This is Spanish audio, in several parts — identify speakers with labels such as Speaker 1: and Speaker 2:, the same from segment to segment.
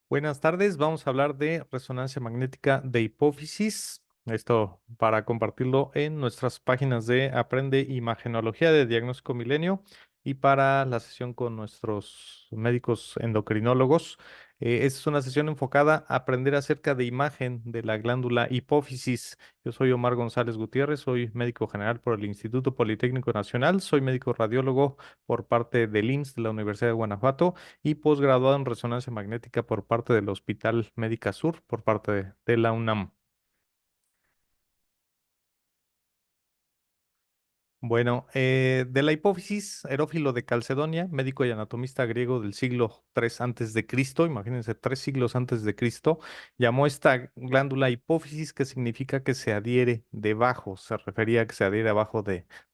Speaker 1: Buenas tardes, vamos a hablar de resonancia magnética de hipófisis. Esto para compartirlo en nuestras páginas de Aprende Imagenología de Diagnóstico Milenio y para la sesión con nuestros médicos endocrinólogos. Esta es una sesión enfocada a aprender acerca de imagen de la glándula hipófisis. Yo soy Omar González Gutiérrez, soy médico general por el Instituto Politécnico Nacional, soy médico radiólogo por parte del IMSS de la Universidad de Guanajuato y posgraduado en resonancia magnética por parte del Hospital Médica Sur, por parte de la UNAM. Bueno, de la hipófisis, Herófilo de Calcedonia, médico y anatomista griego del siglo III antes de Cristo, imagínense, 3 siglos antes de Cristo, llamó esta glándula hipófisis, que significa que se adhiere debajo, se refería a que se adhiere abajo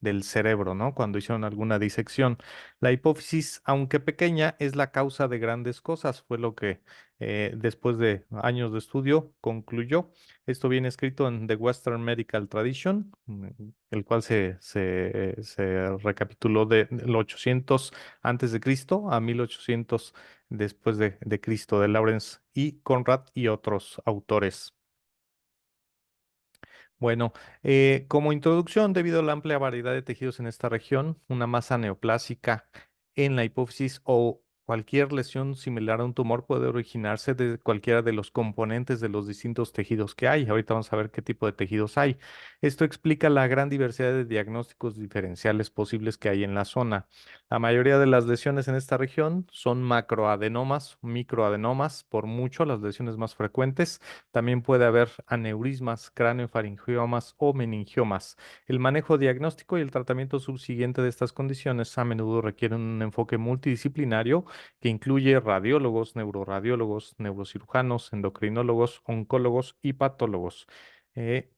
Speaker 1: del cerebro, ¿no? Cuando hicieron alguna disección. La hipófisis, aunque pequeña, es la causa de grandes cosas, fue lo que después de años de estudio concluyó. Esto viene escrito en The Western Medical Tradition, el cual se recapituló del 800 antes de Cristo a 1800 después de Cristo, de Lawrence y Conrad y otros autores. Bueno, como introducción, debido a la amplia variedad de tejidos en esta región, una masa neoplásica en la hipófisis o cualquier lesión similar a un tumor puede originarse de cualquiera de los componentes de los distintos tejidos que hay. Ahorita vamos a ver qué tipo de tejidos hay. Esto explica la gran diversidad de diagnósticos diferenciales posibles que hay en la zona. La mayoría de las lesiones en esta región son macroadenomas, microadenomas, por mucho las lesiones más frecuentes. También puede haber aneurismas, cráneofaringiomas o meningiomas. El manejo diagnóstico y el tratamiento subsiguiente de estas condiciones a menudo requieren un enfoque multidisciplinario que incluye radiólogos, neuroradiólogos, neurocirujanos, endocrinólogos, oncólogos y patólogos.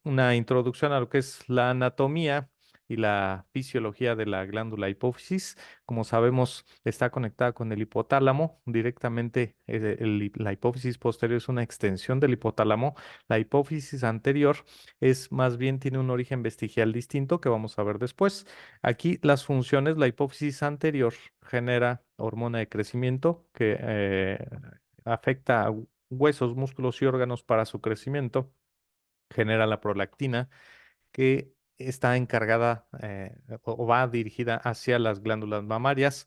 Speaker 1: Una introducción a lo que es la anatomía y la fisiología de la glándula hipófisis. Como sabemos, está conectada con el hipotálamo. Directamente, la hipófisis posterior es una extensión del hipotálamo. La hipófisis anterior es más bien tiene un origen vestigial distinto que vamos a ver después. Aquí las funciones, la hipófisis anterior genera hormona de crecimiento que afecta a huesos, músculos y órganos para su crecimiento. Genera la prolactina que está encargada o va dirigida hacia las glándulas mamarias.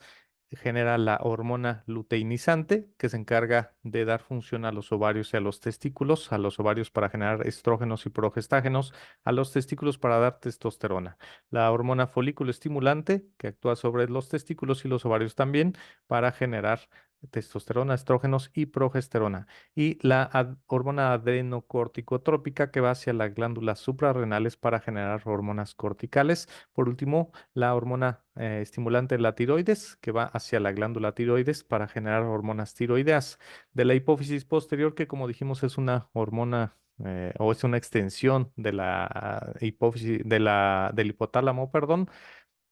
Speaker 1: Genera la hormona luteinizante, que se encarga de dar función a los ovarios y a los ovarios para generar estrógenos y progestágenos, a los testículos para dar testosterona. La hormona folículo estimulante, que actúa sobre los testículos y los ovarios también, para generar testosterona, estrógenos y progesterona. Y la hormona adrenocorticotrópica, que va hacia las glándulas suprarrenales para generar hormonas corticales. Por último, la hormona estimulante de la tiroides, que va hacia la glándula tiroides para generar hormonas tiroideas. De la hipófisis posterior, que como dijimos es una hormona o es una extensión de la hipófisis, del hipotálamo, perdón,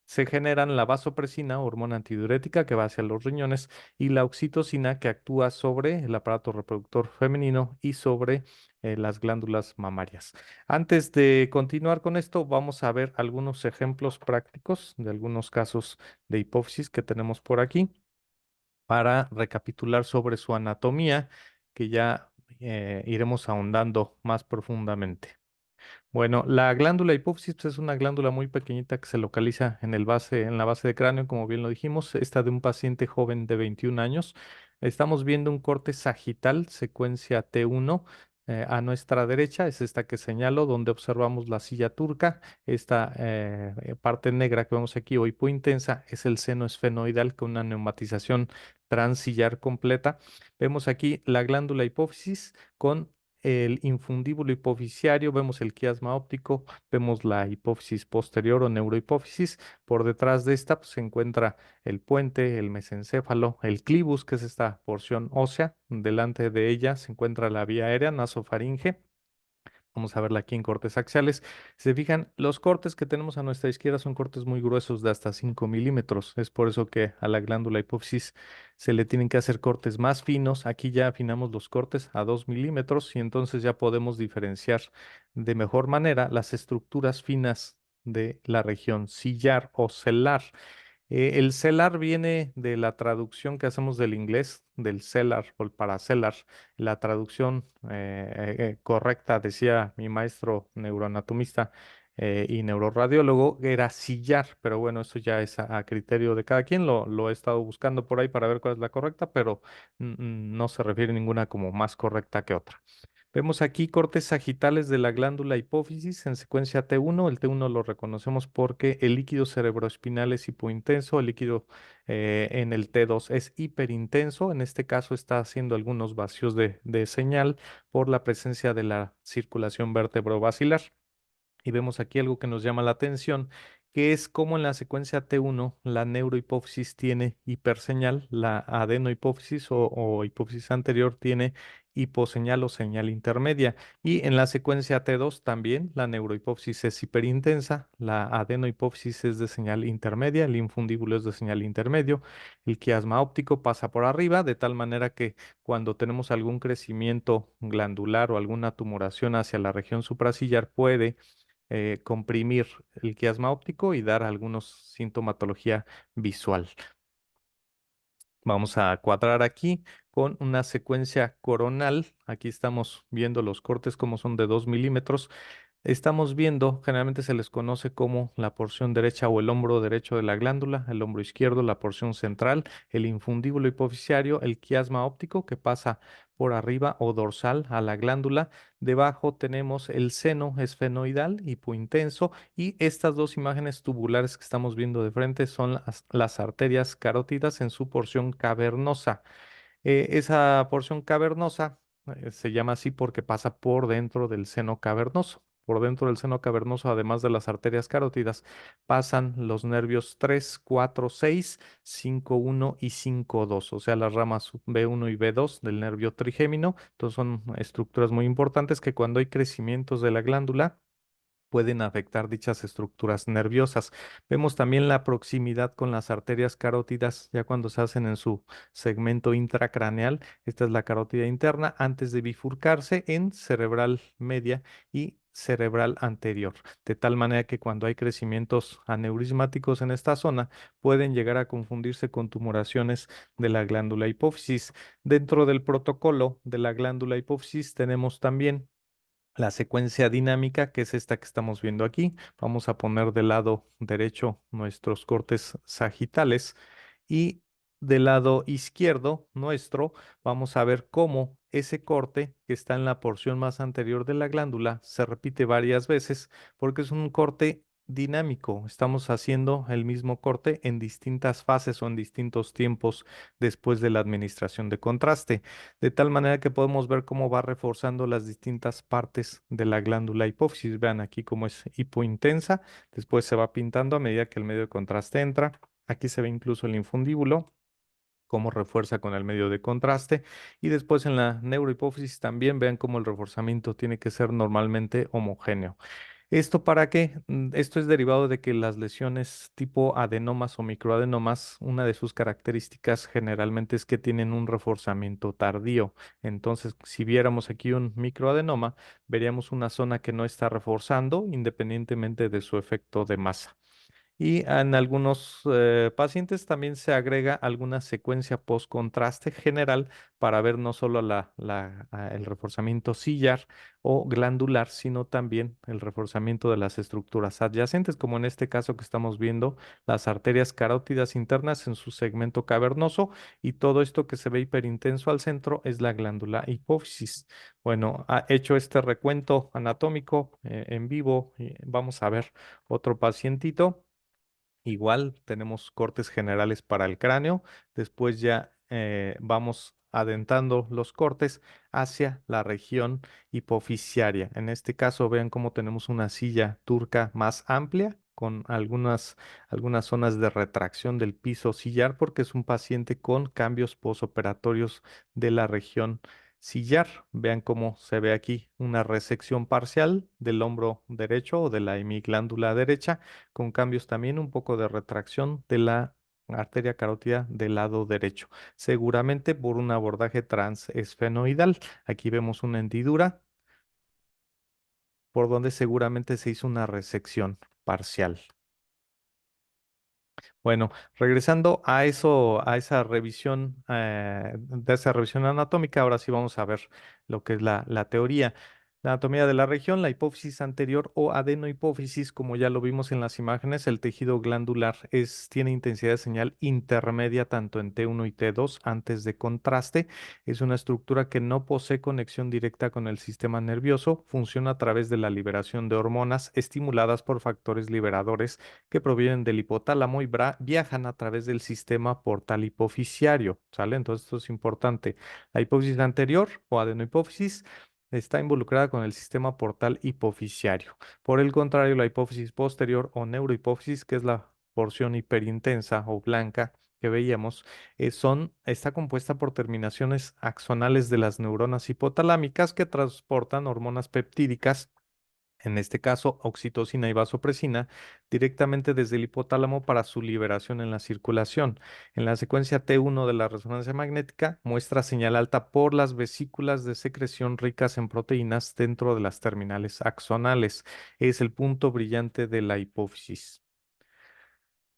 Speaker 1: se generan la vasopresina, hormona antidiurética que va hacia los riñones, y la oxitocina, que actúa sobre el aparato reproductor femenino y sobre las glándulas mamarias. Antes de continuar con esto, vamos a ver algunos ejemplos prácticos de algunos casos de hipófisis que tenemos por aquí para recapitular sobre su anatomía, que ya iremos ahondando más profundamente. Bueno, la glándula hipófisis pues, es una glándula muy pequeñita que se localiza en la base de cráneo, como bien lo dijimos, esta de un paciente joven de 21 años. Estamos viendo un corte sagital, secuencia T1. A nuestra derecha es esta que señalo, donde observamos la silla turca. Esta parte negra que vemos aquí, o hipointensa, es el seno esfenoidal con una neumatización transillar completa. Vemos aquí la glándula hipófisis con el infundíbulo hipofisiario, vemos el quiasma óptico, vemos la hipófisis posterior o neurohipófisis. Por detrás de esta pues, se encuentra el puente, el mesencéfalo, el clivus, que es esta porción ósea. Delante de ella se encuentra la vía aérea nasofaringe. Vamos a verla aquí en cortes axiales. Se fijan, los cortes que tenemos a nuestra izquierda son cortes muy gruesos de hasta 5 milímetros. Es por eso que a la glándula hipófisis se le tienen que hacer cortes más finos. Aquí ya afinamos los cortes a 2 milímetros y entonces ya podemos diferenciar de mejor manera las estructuras finas de la región sillar o celar. El CELAR viene de la traducción que hacemos del inglés, del CELAR o el paracelar. La traducción correcta, decía mi maestro neuroanatomista y neuroradiólogo, era sillar, pero bueno, eso ya es a criterio de cada quien. Lo he estado buscando por ahí para ver cuál es la correcta, pero no se refiere ninguna como más correcta que otra. Vemos aquí cortes sagitales de la glándula hipófisis en secuencia T1. El T1 lo reconocemos porque el líquido cerebroespinal es hipointenso, el líquido en el T2 es hiperintenso. En este caso está haciendo algunos vacíos de señal por la presencia de la circulación vertebrovascular. Y vemos aquí algo que nos llama la atención, que es cómo en la secuencia T1 la neurohipófisis tiene hiperseñal, la adenohipófisis o hipófisis anterior tiene hiposeñal o señal intermedia. Y en la secuencia T2 también la neurohipófisis es hiperintensa, la adenohipófisis es de señal intermedia, el infundíbulo es de señal intermedio, el quiasma óptico pasa por arriba, de tal manera que cuando tenemos algún crecimiento glandular o alguna tumoración hacia la región supracillar puede comprimir el quiasma óptico y dar algunos sintomatología visual. Vamos a cuadrar aquí con una secuencia coronal. Aquí estamos viendo los cortes como son de 2 milímetros. Estamos viendo, generalmente se les conoce como la porción derecha o el hombro derecho de la glándula, el hombro izquierdo, la porción central, el infundíbulo hipofisiario, el quiasma óptico que pasa por arriba o dorsal a la glándula. Debajo tenemos el seno esfenoidal, hipointenso, y estas dos imágenes tubulares que estamos viendo de frente son las arterias carótidas en su porción cavernosa. Esa porción cavernosa se llama así porque pasa por dentro del seno cavernoso. Por dentro del seno cavernoso, además de las arterias carótidas, pasan los nervios 3, 4, 6, 5, 1 y 5, 2, o sea, las ramas B1 y B2 del nervio trigémino. Entonces son estructuras muy importantes que cuando hay crecimientos de la glándula, pueden afectar dichas estructuras nerviosas. Vemos también la proximidad con las arterias carótidas ya cuando se hacen en su segmento intracraneal. Esta es la carótida interna antes de bifurcarse en cerebral media y cerebral anterior, de tal manera que cuando hay crecimientos aneurismáticos en esta zona pueden llegar a confundirse con tumoraciones de la glándula hipófisis. Dentro del protocolo de la glándula hipófisis tenemos también la secuencia dinámica, que es esta que estamos viendo aquí. Vamos a poner del lado derecho nuestros cortes sagitales y del lado izquierdo nuestro vamos a ver cómo ese corte que está en la porción más anterior de la glándula se repite varias veces porque es un corte dinámico. Estamos haciendo el mismo corte en distintas fases o en distintos tiempos después de la administración de contraste, de tal manera que podemos ver cómo va reforzando las distintas partes de la glándula hipófisis. Vean aquí cómo es hipointensa, después se va pintando a medida que el medio de contraste entra. Aquí se ve incluso el infundíbulo, cómo refuerza con el medio de contraste. Y después en la neurohipófisis también vean cómo el reforzamiento tiene que ser normalmente homogéneo. ¿Esto para qué? Esto es derivado de que las lesiones tipo adenomas o microadenomas, una de sus características generalmente es que tienen un reforzamiento tardío. Entonces, si viéramos aquí un microadenoma, veríamos una zona que no está reforzando independientemente de su efecto de masa. Y en algunos pacientes también se agrega alguna secuencia post-contraste general para ver no solo el reforzamiento sillar o glandular, sino también el reforzamiento de las estructuras adyacentes, como en este caso que estamos viendo las arterias carótidas internas en su segmento cavernoso, y todo esto que se ve hiperintenso al centro es la glándula hipófisis. Bueno, hecho este recuento anatómico en vivo, vamos a ver otro pacientito. Igual tenemos cortes generales para el cráneo. Después ya vamos adentrando los cortes hacia la región hipofisiaria. En este caso, vean cómo tenemos una silla turca más amplia con algunas zonas de retracción del piso sillar porque es un paciente con cambios posoperatorios de la región sillar. Vean cómo se ve aquí una resección parcial del hombro derecho o de la hemiglándula derecha, con cambios también un poco de retracción de la arteria carótida del lado derecho, seguramente por un abordaje transesfenoidal. Aquí vemos una hendidura por donde seguramente se hizo una resección parcial. Bueno, regresando a eso, a esa revisión, de esa revisión anatómica, ahora sí vamos a ver lo que es la teoría. La anatomía de la región, la hipófisis anterior o adenohipófisis, como ya lo vimos en las imágenes, el tejido glandular tiene intensidad de señal intermedia tanto en T1 y T2 antes de contraste. Es una estructura que no posee conexión directa con el sistema nervioso, funciona a través de la liberación de hormonas estimuladas por factores liberadores que provienen del hipotálamo y viajan a través del sistema portal hipofisiario, ¿sale? Entonces esto es importante. La hipófisis anterior o adenohipófisis está involucrada con el sistema portal hipofisiario. Por el contrario, la hipófisis posterior o neurohipófisis, que es la porción hiperintensa o blanca que veíamos, está compuesta por terminaciones axonales de las neuronas hipotalámicas que transportan hormonas peptídicas, en este caso oxitocina y vasopresina, directamente desde el hipotálamo para su liberación en la circulación. En la secuencia T1 de la resonancia magnética muestra señal alta por las vesículas de secreción ricas en proteínas dentro de las terminales axonales. Es el punto brillante de la hipófisis.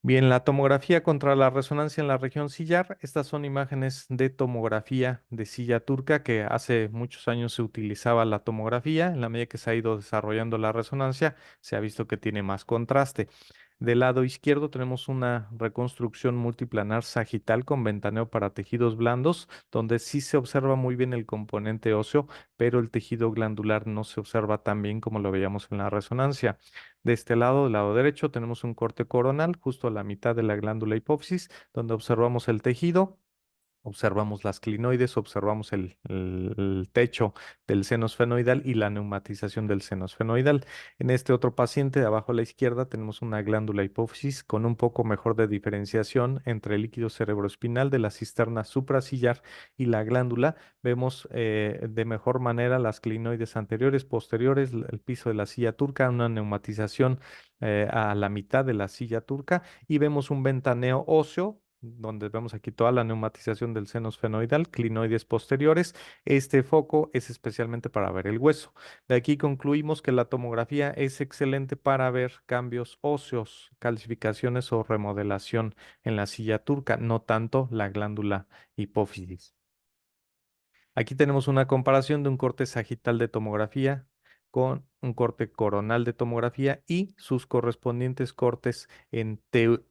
Speaker 1: Bien, la tomografía contra la resonancia en la región sillar. Estas son imágenes de tomografía de silla turca que hace muchos años se utilizaba la tomografía. En la medida que se ha ido desarrollando la resonancia, se ha visto que tiene más contraste. Del lado izquierdo tenemos una reconstrucción multiplanar sagital con ventaneo para tejidos blandos, donde sí se observa muy bien el componente óseo, pero el tejido glandular no se observa tan bien como lo veíamos en la resonancia. De este lado, del lado derecho, tenemos un corte coronal justo a la mitad de la glándula hipófisis, donde observamos el tejido. Observamos las clinoides, observamos el techo del seno esfenoidal y la neumatización del seno esfenoidal. En este otro paciente de abajo a la izquierda tenemos una glándula hipófisis con un poco mejor de diferenciación entre el líquido cerebroespinal de la cisterna suprasillar y la glándula. Vemos de mejor manera las clinoides anteriores, posteriores, el piso de la silla turca, una neumatización a la mitad de la silla turca y vemos un ventaneo óseo donde vemos aquí toda la neumatización del seno esfenoidal, clinoides posteriores. Este foco es especialmente para ver el hueso. De aquí concluimos que la tomografía es excelente para ver cambios óseos, calcificaciones o remodelación en la silla turca, no tanto la glándula hipófisis. Aquí tenemos una comparación de un corte sagital de tomografía con un corte coronal de tomografía y sus correspondientes cortes en T1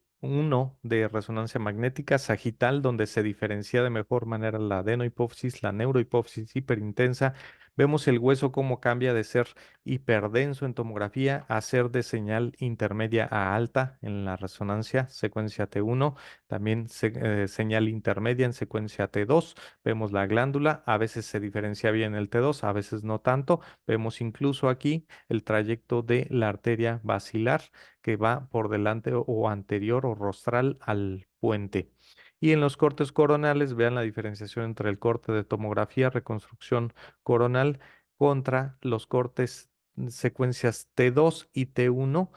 Speaker 1: de resonancia magnética sagital, donde se diferencia de mejor manera la adenohipófisis, la neurohipófisis hiperintensa. Vemos el hueso cómo cambia de ser hiperdenso en tomografía a ser de señal intermedia a alta en la resonancia, secuencia T1, también señal intermedia en secuencia T2. Vemos la glándula, a veces se diferencia bien el T2, a veces no tanto. Vemos incluso aquí el trayecto de la arteria basilar que va por delante o anterior o rostral al puente. Y en los cortes coronales, vean la diferenciación entre el corte de tomografía, reconstrucción coronal, contra los cortes secuencias T2 y T1.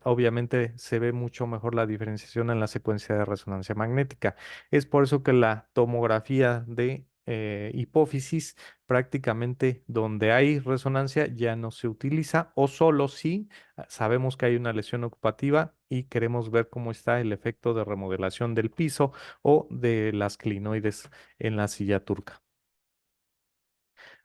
Speaker 1: Obviamente se ve mucho mejor la diferenciación en la secuencia de resonancia magnética. Es por eso que la tomografía de hipófisis, prácticamente donde hay resonancia, ya no se utiliza o solo si sabemos que hay una lesión ocupativa y queremos ver cómo está el efecto de remodelación del piso o de las clinoides en la silla turca.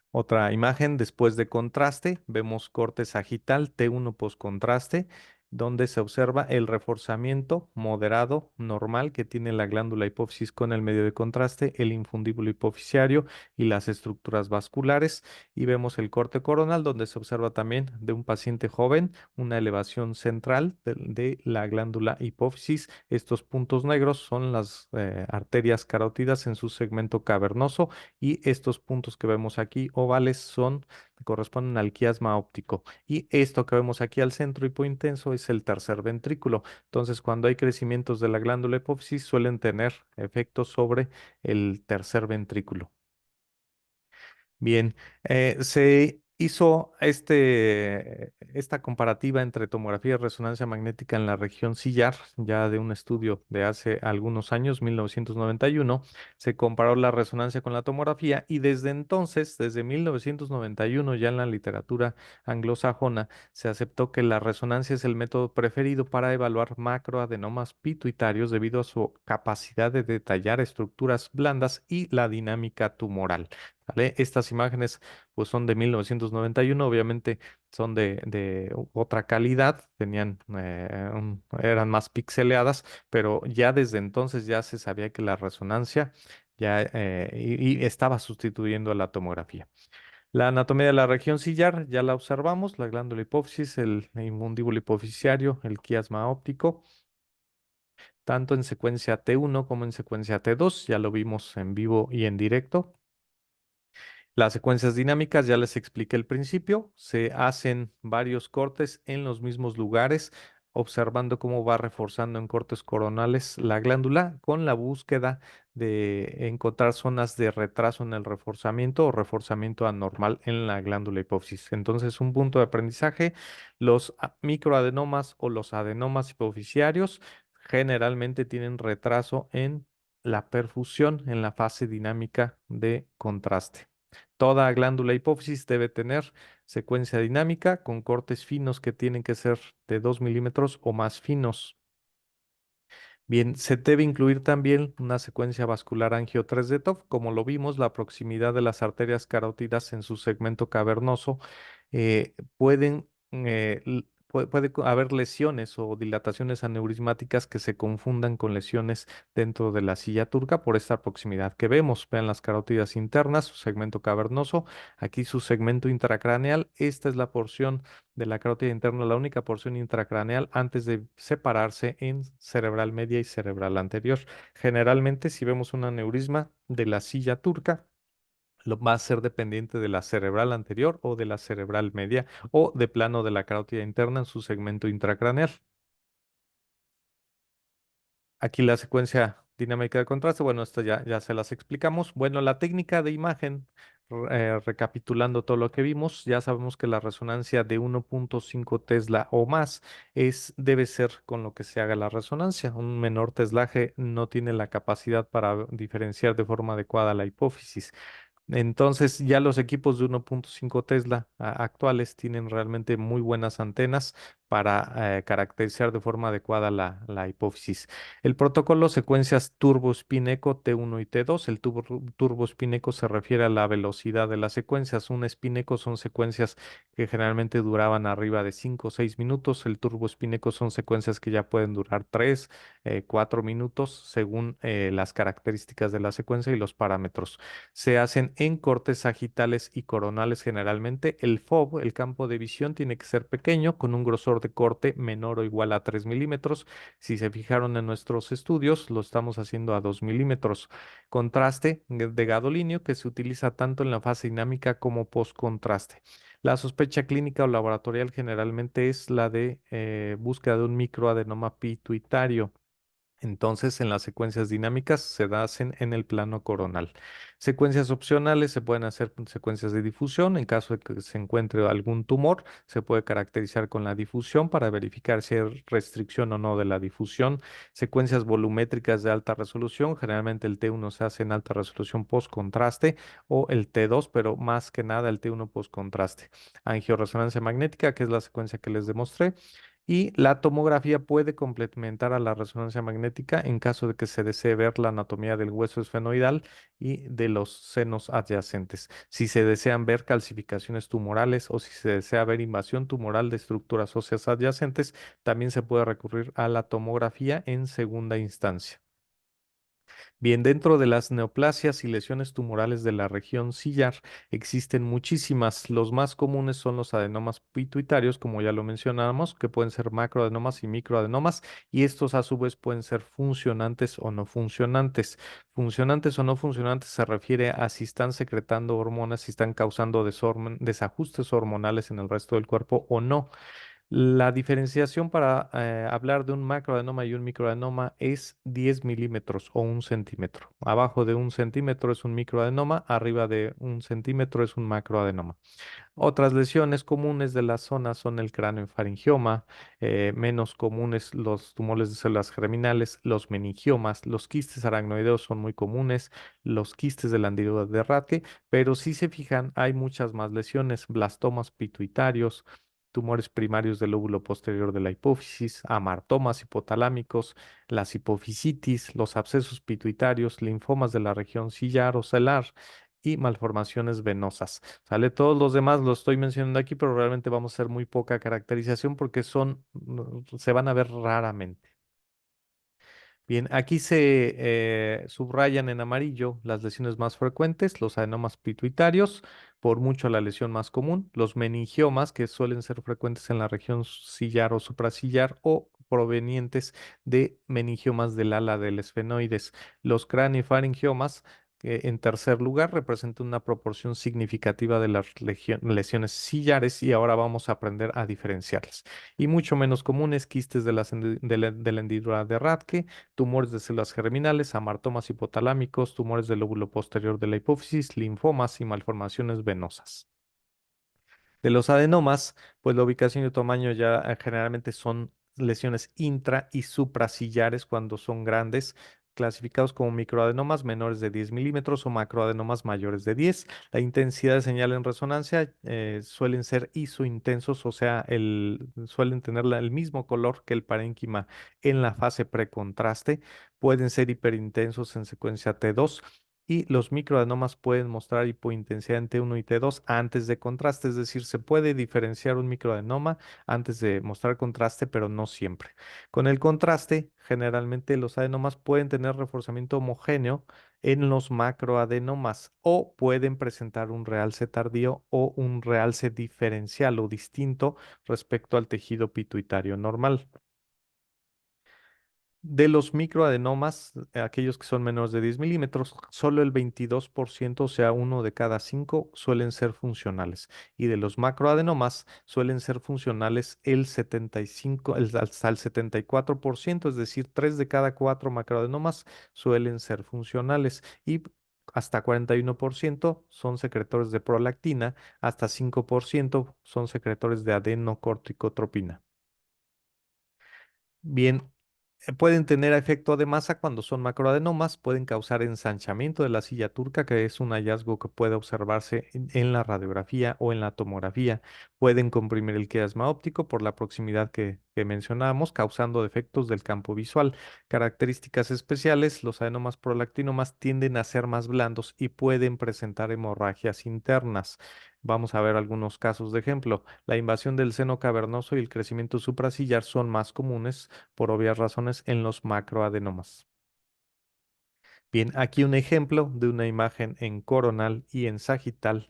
Speaker 1: Otra imagen después de contraste, vemos corte sagital T1 postcontraste, donde se observa el reforzamiento moderado normal que tiene la glándula hipófisis con el medio de contraste, el infundíbulo hipofisiario y las estructuras vasculares. Y vemos el corte coronal, donde se observa también de un paciente joven una elevación central de la glándula hipófisis. Estos puntos negros son las arterias carótidas en su segmento cavernoso y estos puntos que vemos aquí ovales corresponden al quiasma óptico. Y esto que vemos aquí al centro hipointenso es el tercer ventrículo. Entonces, cuando hay crecimientos de la glándula hipófisis, suelen tener efectos sobre el tercer ventrículo. Bien, se Hizo esta comparativa entre tomografía y resonancia magnética en la región sillar, ya de un estudio de hace algunos años, 1991. Se comparó la resonancia con la tomografía y desde entonces, desde 1991, ya en la literatura anglosajona, se aceptó que la resonancia es el método preferido para evaluar macroadenomas pituitarios debido a su capacidad de detallar estructuras blandas y la dinámica tumoral. ¿Vale? Estas imágenes pues son de 1991, obviamente son de otra calidad, tenían, eran más pixeleadas, pero ya desde entonces ya se sabía que la resonancia ya y estaba sustituyendo a la tomografía. La anatomía de la región sillar ya la observamos, la glándula hipófisis, el infundíbulo hipofisiario, el quiasma óptico, tanto en secuencia T1 como en secuencia T2, ya lo vimos en vivo y en directo. Las secuencias dinámicas, ya les expliqué al principio, se hacen varios cortes en los mismos lugares, observando cómo va reforzando en cortes coronales la glándula con la búsqueda de encontrar zonas de retraso en el reforzamiento o reforzamiento anormal en la glándula hipófisis. Entonces, un punto de aprendizaje, los microadenomas o los adenomas hipofisiarios generalmente tienen retraso en la perfusión en la fase dinámica de contraste. Toda glándula hipófisis debe tener secuencia dinámica con cortes finos que tienen que ser de 2 milímetros o más finos. Bien, se debe incluir también una secuencia vascular angio 3 de TOF, como lo vimos, la proximidad de las arterias carótidas en su segmento cavernoso puede haber lesiones o dilataciones aneurismáticas que se confundan con lesiones dentro de la silla turca por esta proximidad que vemos. Vean las carótidas internas, su segmento cavernoso, aquí su segmento intracraneal. Esta es la porción de la carótida interna, la única porción intracraneal antes de separarse en cerebral media y cerebral anterior. Generalmente, si vemos un aneurisma de la silla turca, lo va a ser dependiente de la cerebral anterior o de la cerebral media o de plano de la carótida interna en su segmento intracraneal. Aquí la secuencia dinámica de contraste, bueno, esto ya se las explicamos. Bueno, la técnica de imagen, recapitulando todo lo que vimos, ya sabemos que la resonancia de 1.5 Tesla o más debe ser con lo que se haga la resonancia. Un menor teslaje no tiene la capacidad para diferenciar de forma adecuada la hipófisis. Entonces, ya los equipos de 1.5 Tesla actuales tienen realmente muy buenas antenas para caracterizar de forma adecuada la hipófisis. El protocolo secuencias Turbo Spin Echo T1 y T2. El Turbo Spin Echo se refiere a la velocidad de las secuencias. Un Spin Echo son secuencias que generalmente duraban arriba de 5 o 6 minutos. El Turbo Spin Echo son secuencias que ya pueden durar 3, 4 minutos según las características de la secuencia y los parámetros. Se hacen en cortes sagitales y coronales generalmente. El FOV, el campo de visión, tiene que ser pequeño, con un grosor de corte menor o igual a 3 milímetros. Si se fijaron en nuestros estudios, lo estamos haciendo a 2 milímetros. Contraste de gadolinio que se utiliza tanto en la fase dinámica como post-contraste. La sospecha clínica o laboratorial generalmente es la de búsqueda de un microadenoma pituitario. Entonces, en las secuencias dinámicas se hacen en el plano coronal. Secuencias opcionales se pueden hacer con secuencias de difusión. En caso de que se encuentre algún tumor, se puede caracterizar con la difusión para verificar si hay restricción o no de la difusión. Secuencias volumétricas de alta resolución. Generalmente el T1 se hace en alta resolución post-contraste o el T2, pero más que nada el T1 post-contraste. Angioresonancia magnética, que es la secuencia que les demostré. Y la tomografía puede complementar a la resonancia magnética en caso de que se desee ver la anatomía del hueso esfenoidal y de los senos adyacentes. Si se desean ver calcificaciones tumorales o si se desea ver invasión tumoral de estructuras óseas adyacentes, también se puede recurrir a la tomografía en segunda instancia. Bien, dentro de las neoplasias y lesiones tumorales de la región sillar existen muchísimas. Los más comunes son los adenomas pituitarios, como ya lo mencionábamos, que pueden ser macroadenomas y microadenomas, y estos a su vez pueden ser funcionantes o no funcionantes. Funcionantes o no funcionantes se refiere a si están secretando hormonas, si están causando desajustes hormonales en el resto del cuerpo o no. La diferenciación para hablar de un macroadenoma y un microadenoma es 10 milímetros o 1 centímetro. Abajo de 1 centímetro es un microadenoma, arriba de 1 centímetro es un macroadenoma. Otras lesiones comunes de la zona son el cráneofaringioma, menos comunes los tumores de células germinales, los meningiomas, los quistes aracnoideos son muy comunes, los quistes de la hendidura de Radke, pero si se fijan hay muchas más lesiones, blastomas pituitarios, tumores primarios del lóbulo posterior de la hipófisis, amartomas hipotalámicos, las hipofisitis, los abscesos pituitarios, linfomas de la región sillar o celar y malformaciones venosas. ¿Sale? Todos los demás los estoy mencionando aquí, pero realmente vamos a hacer muy poca caracterización porque se van a ver raramente. Bien, aquí se subrayan en amarillo las lesiones más frecuentes, los adenomas pituitarios, por mucho la lesión más común, los meningiomas, que suelen ser frecuentes en la región sillar o suprasillar o provenientes de meningiomas del ala del esfenoides, los craniofaringiomas, que en tercer lugar representan una proporción significativa de las lesiones sillares y ahora vamos a aprender a diferenciarlas. Y mucho menos comunes, quistes de la hendidura de Radke, tumores de células germinales, amartomas hipotalámicos, tumores del lóbulo posterior de la hipófisis, linfomas y malformaciones venosas. De los adenomas, pues la ubicación y tamaño ya generalmente son lesiones intra y suprasillares cuando son grandes, clasificados como microadenomas menores de 10 milímetros o macroadenomas mayores de 10. La intensidad de señal en resonancia suelen ser isointensos, o sea, suelen tener el mismo color que el parénquima en la fase precontraste. Pueden ser hiperintensos en secuencia T2 y los microadenomas pueden mostrar hipointensidad en T1 y T2 antes de contraste, es decir, se puede diferenciar un microadenoma antes de mostrar contraste, pero no siempre. Con el contraste, generalmente los adenomas pueden tener reforzamiento homogéneo en los macroadenomas o pueden presentar un realce tardío o un realce diferencial o distinto respecto al tejido pituitario normal. De los microadenomas, aquellos que son menores de 10 milímetros, solo el 22%, o sea, uno de cada cinco, suelen ser funcionales. Y de los macroadenomas suelen ser funcionales el 75, hasta el 74%, es decir, 3 de cada 4 macroadenomas suelen ser funcionales. Y hasta 41% son secretores de prolactina, hasta 5% son secretores de adenocorticotropina. Bien, pueden tener efecto de masa cuando son macroadenomas, pueden causar ensanchamiento de la silla turca, que es un hallazgo que puede observarse en la radiografía o en la tomografía. Pueden comprimir el quiasma óptico por la proximidad que mencionábamos, causando defectos del campo visual. Características especiales, los adenomas prolactinomas tienden a ser más blandos y pueden presentar hemorragias internas. Vamos a ver algunos casos de ejemplo. La invasión del seno cavernoso y el crecimiento suprasillar son más comunes por obvias razones en los macroadenomas. Bien, aquí un ejemplo de una imagen en coronal y en sagital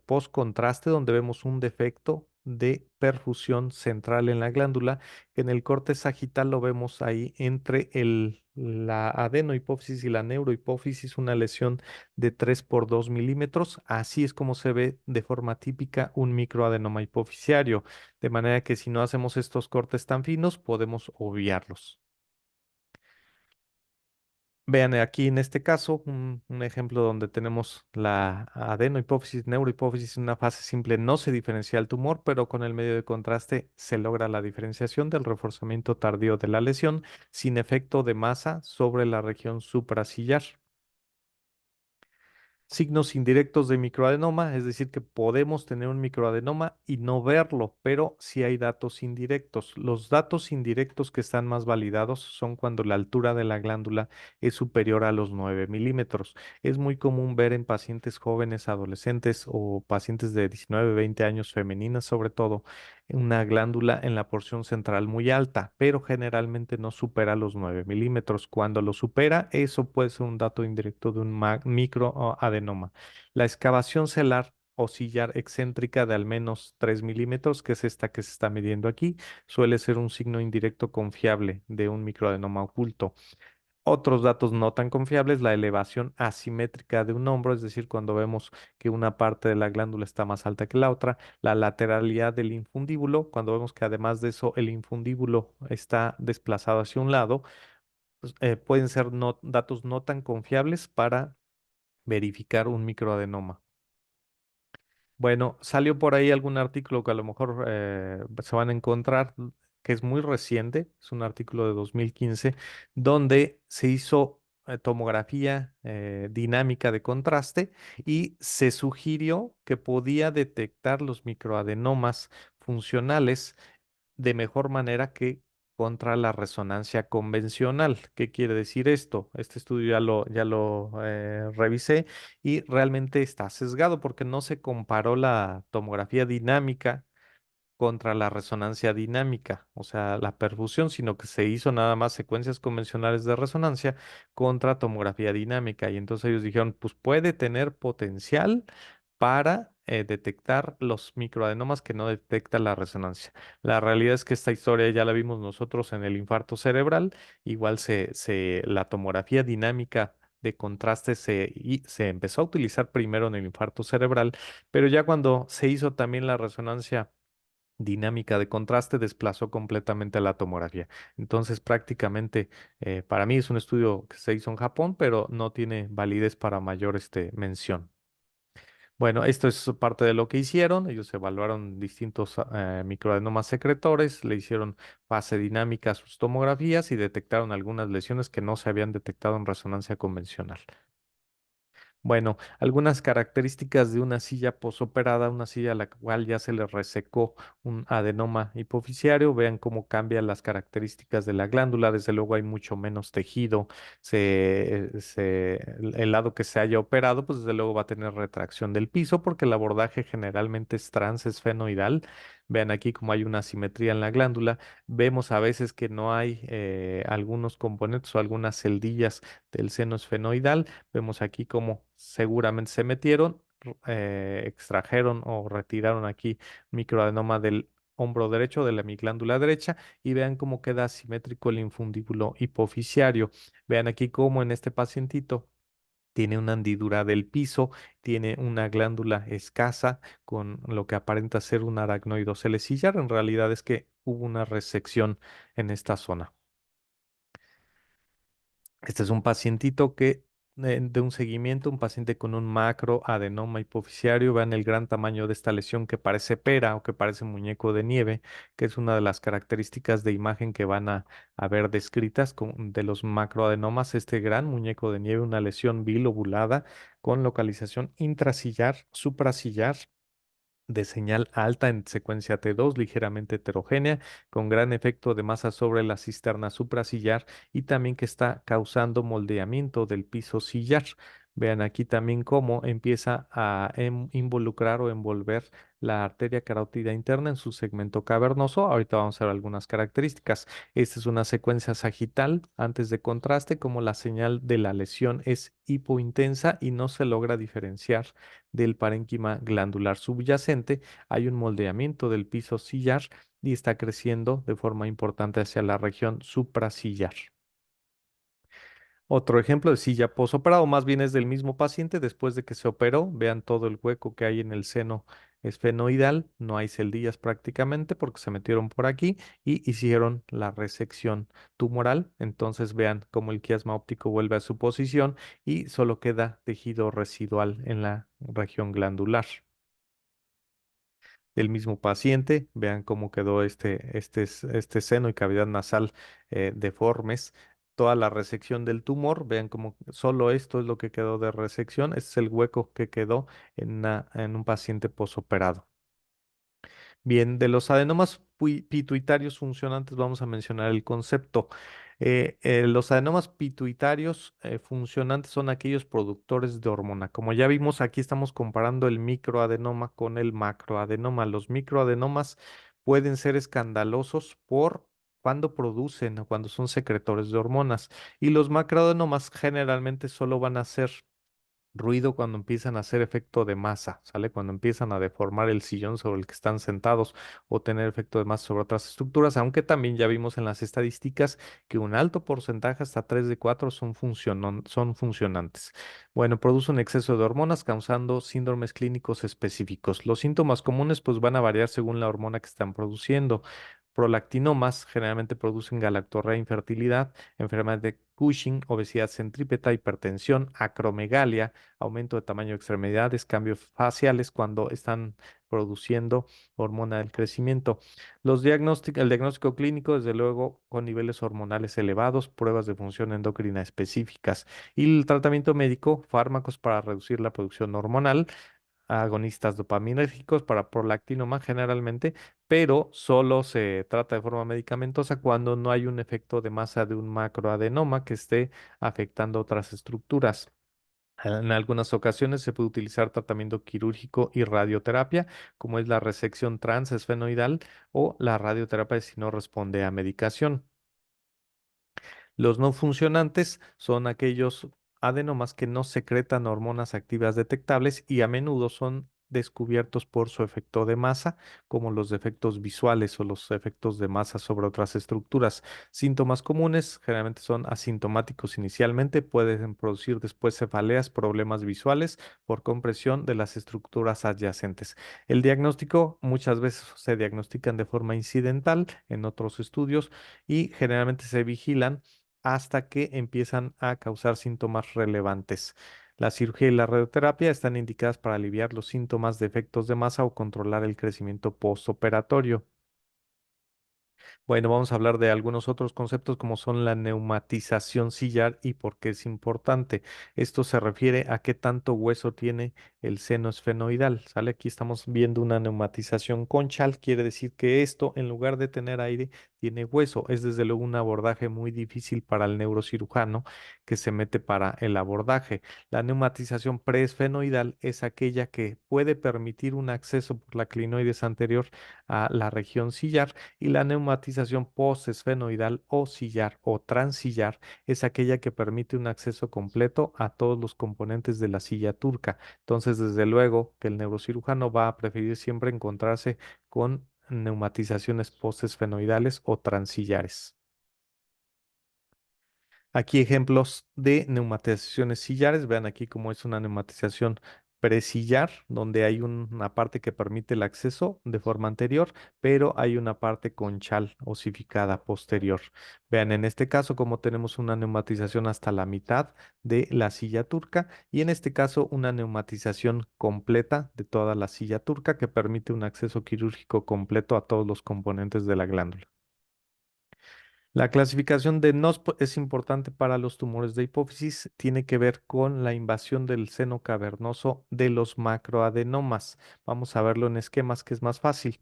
Speaker 1: post contraste donde vemos un defecto de perfusión central en la glándula. En el corte sagital lo vemos ahí entre la adenohipófisis y la neurohipófisis, una lesión de 3 por 2 milímetros. Así es como se ve de forma típica un microadenoma hipofisiario, de manera que si no hacemos estos cortes tan finos, podemos obviarlos. Vean aquí en este caso un ejemplo donde tenemos la adenohipófisis, neurohipófisis en una fase simple no se diferencia el tumor, pero con el medio de contraste se logra la diferenciación del reforzamiento tardío de la lesión sin efecto de masa sobre la región suprasillar. Signos indirectos de microadenoma, es decir, que podemos tener un microadenoma y no verlo, pero sí hay datos indirectos. Los datos indirectos que están más validados son cuando la altura de la glándula es superior a los 9 milímetros. Es muy común ver en pacientes jóvenes, adolescentes o pacientes de 19, 20 años femeninas, sobre todo, una glándula en la porción central muy alta, pero generalmente no supera los 9 milímetros. Cuando lo supera, eso puede ser un dato indirecto de un microadenoma. La excavación celar o sillar excéntrica de al menos 3 milímetros, que es esta que se está midiendo aquí, suele ser un signo indirecto confiable de un microadenoma oculto. Otros datos no tan confiables, la elevación asimétrica de un hombro, es decir, cuando vemos que una parte de la glándula está más alta que la otra, la lateralidad del infundíbulo, cuando vemos que además de eso el infundíbulo está desplazado hacia un lado, pues, pueden ser datos no tan confiables para verificar un microadenoma. Bueno, salió por ahí algún artículo que a lo mejor se van a encontrar, que es muy reciente, es un artículo de 2015, donde se hizo tomografía dinámica de contraste y se sugirió que podía detectar los microadenomas funcionales de mejor manera que contra la resonancia convencional. ¿Qué quiere decir esto? Este estudio ya lo revisé y realmente está sesgado porque no se comparó la tomografía dinámica contra la resonancia dinámica, o sea, la perfusión, sino que se hizo nada más secuencias convencionales de resonancia contra tomografía dinámica. Y entonces ellos dijeron, pues puede tener potencial para detectar los microadenomas que no detecta la resonancia. La realidad es que esta historia ya la vimos nosotros en el infarto cerebral. Igual la tomografía dinámica de contraste se empezó a utilizar primero en el infarto cerebral, pero ya cuando se hizo también la resonancia dinámica de contraste desplazó completamente la tomografía. Entonces, prácticamente, para mí es un estudio que se hizo en Japón, pero no tiene validez para mayor mención. Bueno, esto es parte de lo que hicieron. Ellos evaluaron distintos microadenomas secretores, le hicieron fase dinámica a sus tomografías y detectaron algunas lesiones que no se habían detectado en resonancia convencional. Bueno, algunas características de una silla posoperada, una silla a la cual ya se le resecó un adenoma hipoficiario. Vean cómo cambian las características de la glándula. Desde luego hay mucho menos tejido. El lado que se haya operado, pues desde luego va a tener retracción del piso porque el abordaje generalmente es transesfenoidal. Vean aquí cómo hay una asimetría en la glándula. Vemos a veces que no hay algunos componentes o algunas celdillas del seno esfenoidal. Vemos aquí cómo seguramente se metieron, extrajeron o retiraron aquí microadenoma del hombro derecho, de la hemiglándula derecha, y vean cómo queda asimétrico el infundíbulo hipoficiario. Vean aquí cómo en este pacientito tiene una hendidura del piso, tiene una glándula escasa con lo que aparenta ser un aracnoido celecillar. En realidad es que hubo una resección en esta zona. Este es un pacientito de un seguimiento, un paciente con un macroadenoma hipoficiario. Vean el gran tamaño de esta lesión que parece pera o que parece muñeco de nieve, que es una de las características de imagen que van a ver descritas de los macroadenomas. Este gran muñeco de nieve, una lesión bilobulada con localización intrasillar, suprasillar de señal alta en secuencia T2, ligeramente heterogénea, con gran efecto de masa sobre la cisterna suprasillar y también que está causando moldeamiento del piso sillar. Vean aquí también cómo empieza a involucrar o envolver la arteria carótida interna en su segmento cavernoso. Ahorita vamos a ver algunas características. Esta es una secuencia sagital antes de contraste, como la señal de la lesión es hipointensa y no se logra diferenciar del parénquima glandular subyacente. Hay un moldeamiento del piso sillar y está creciendo de forma importante hacia la región suprasillar. Otro ejemplo de silla posoperado, más bien es del mismo paciente después de que se operó. Vean todo el hueco que hay en el seno esfenoidal. No hay celdillas prácticamente porque se metieron por aquí y hicieron la resección tumoral. Entonces vean cómo el quiasma óptico vuelve a su posición y solo queda tejido residual en la región glandular del mismo paciente. Vean cómo quedó este seno y cavidad nasal deformes. Toda la resección del tumor, vean cómo solo esto es lo que quedó de resección. Este es el hueco que quedó en un paciente posoperado. Bien, de los adenomas pituitarios funcionantes vamos a mencionar el concepto. Los adenomas pituitarios funcionantes son aquellos productores de hormona. Como ya vimos, aquí estamos comparando el microadenoma con el macroadenoma. Los microadenomas pueden ser escandalosos por cuando producen o cuando son secretores de hormonas y los macroadenomas generalmente solo van a ser Ruido cuando empiezan a hacer efecto de masa, ¿sale? Cuando empiezan a deformar el sillón sobre el que están sentados o tener efecto de masa sobre otras estructuras, aunque también ya vimos en las estadísticas que un alto porcentaje, hasta 3 de 4, son funcionantes. Bueno, produce un exceso de hormonas causando síndromes clínicos específicos. Los síntomas comunes pues van a variar según la hormona que están produciendo. Prolactinomas generalmente producen galactorrea, infertilidad, enfermedad de Cushing, obesidad centrípeta, hipertensión, acromegalia, aumento de tamaño de extremidades, cambios faciales cuando están produciendo hormona del crecimiento. El diagnóstico clínico, desde luego, con niveles hormonales elevados, pruebas de función endocrina específicas y el tratamiento médico, fármacos para reducir la producción hormonal, agonistas dopaminérgicos para prolactinoma generalmente, pero solo se trata de forma medicamentosa cuando no hay un efecto de masa de un macroadenoma que esté afectando otras estructuras. En algunas ocasiones se puede utilizar tratamiento quirúrgico y radioterapia, como es la resección transesfenoidal o la radioterapia si no responde a medicación. Los no funcionantes son aquellos adenomas que no secretan hormonas activas detectables y a menudo son descubiertos por su efecto de masa, como los defectos visuales o los efectos de masa sobre otras estructuras. Síntomas comunes generalmente son asintomáticos inicialmente, pueden producir después cefaleas, problemas visuales por compresión de las estructuras adyacentes. El diagnóstico muchas veces se diagnostican de forma incidental en otros estudios y generalmente se vigilan hasta que empiezan a causar síntomas relevantes. La cirugía y la radioterapia están indicadas para aliviar los síntomas de efectos de masa o controlar el crecimiento postoperatorio. Bueno, vamos a hablar de algunos otros conceptos como son la neumatización sillar y por qué es importante. Esto se refiere a qué tanto hueso tiene el seno esfenoidal. ¿Sale? Aquí estamos viendo una neumatización conchal, quiere decir que esto, en lugar de tener aire, tiene hueso. Es desde luego un abordaje muy difícil para el neurocirujano que se mete para el abordaje. La neumatización preesfenoidal es aquella que puede permitir un acceso por la clinoides anterior a la región sillar y la neumatización postesfenoidal o sillar o transillar es aquella que permite un acceso completo a todos los componentes de la silla turca. Entonces, desde luego que el neurocirujano va a preferir siempre encontrarse con neumatizaciones postesfenoidales o transillares. Aquí ejemplos de neumatizaciones sillares. Vean aquí cómo es una neumatización presillar, donde hay una parte que permite el acceso de forma anterior, pero hay una parte conchal osificada posterior. Vean en este caso cómo tenemos una neumatización hasta la mitad de la silla turca y en este caso una neumatización completa de toda la silla turca que permite un acceso quirúrgico completo a todos los componentes de la glándula. La clasificación de NOSP es importante para los tumores de hipófisis. Tiene que ver con la invasión del seno cavernoso de los macroadenomas. Vamos a verlo en esquemas que es más fácil.